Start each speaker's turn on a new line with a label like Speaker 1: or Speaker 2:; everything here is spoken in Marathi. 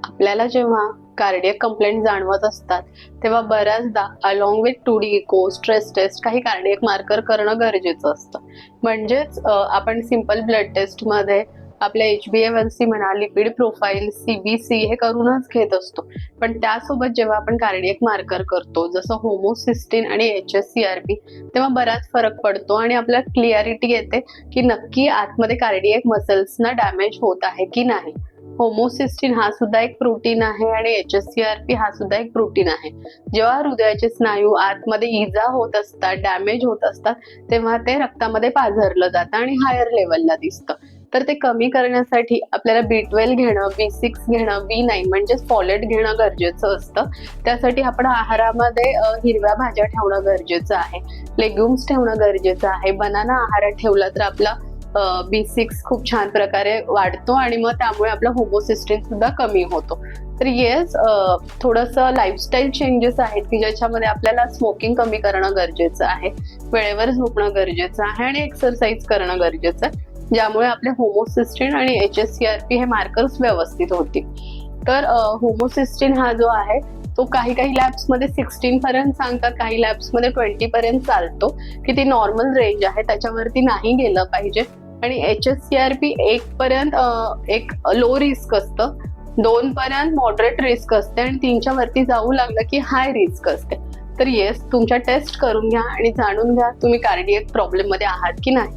Speaker 1: आपल्याला जेव्हा कार्डियक कंप्लेंट जाणवत असतात तेव्हा बऱ्याचदा along with 2D echo, stress test, काही कार्डियक मार्कर करणं गरजेचं असतं. म्हणजेच आपण सिंपल ब्लड टेस्टमध्ये आपल्या HbA1c म्हणा, लिपिड प्रोफाईल, CBC हे करूनच घेत असतो. पण त्यासोबत जेव्हा आपण कार्डियक मार्कर करतो जसं होमोसिस्टिन आणि HSCRP, तेव्हा बराच फरक पडतो आणि आपल्याला क्लिअरिटी येते की नक्की आतमध्ये कार्डियक मसल्सना डॅमेज होत आहे की नाही. होमोसिस्टिन हा सुद्धा एक प्रोटीन आहे आणि HSCRP हा सुद्धा एक प्रोटीन आहे. जेव्हा हृदयाचे स्नायू आतमध्ये इजा होत असतात, डॅमेज होत असतात, तेव्हा ते रक्तामध्ये पाझरलं जातं आणि हायर लेवलला दिसतं. तर ते कमी करण्यासाठी आपल्याला B12 घेणं, B6 घेणं, B9 म्हणजेच फॉलेट घेणं गरजेचं असतं. त्यासाठी आपण आहारामध्ये हिरव्या भाज्या ठेवणं गरजेचं आहे, लेग्युम्स ठेवणं गरजेचं आहे. बनाना आहारात ठेवला तर आपला B6 खूप छान प्रकारे वाढतो आणि मग त्यामुळे आपला होमोसिस्टिन सुद्धा कमी होतो. तर येस, थोडंसं लाईफस्टाईल चेंजेस आहेत की ज्याच्यामध्ये आपल्याला स्मोकिंग कमी करणं गरजेचं आहे, वेळेवर झोपणं गरजेचं आहे आणि एक्सरसाइज करणं गरजेचं आहे, ज्यामुळे आपले होमोसिस्टिन आणि HSCRP हे मार्कर्स व्यवस्थित होतील. तर होमोसिस्टिन हा जो आहे तो काही लॅब्समध्ये 16 पर्यंत सांगतात, काही लॅब्समध्ये 20 पर्यंत चालतो, की ती नॉर्मल रेंज आहे, त्याच्यावरती नाही गेलं पाहिजे. आणि HSCRP 1 पर्यंत एक लो रिस्क असतं, 2 पर्यंत मॉडरेट रिस्क असते आणि 3च्या वरती जाऊ लागलं की हाय रिस्क असते. तर येस, तुमच्या टेस्ट करून घ्या आणि जाणून घ्या तुम्ही कार्डियक प्रॉब्लेम मध्ये आहात की नाही.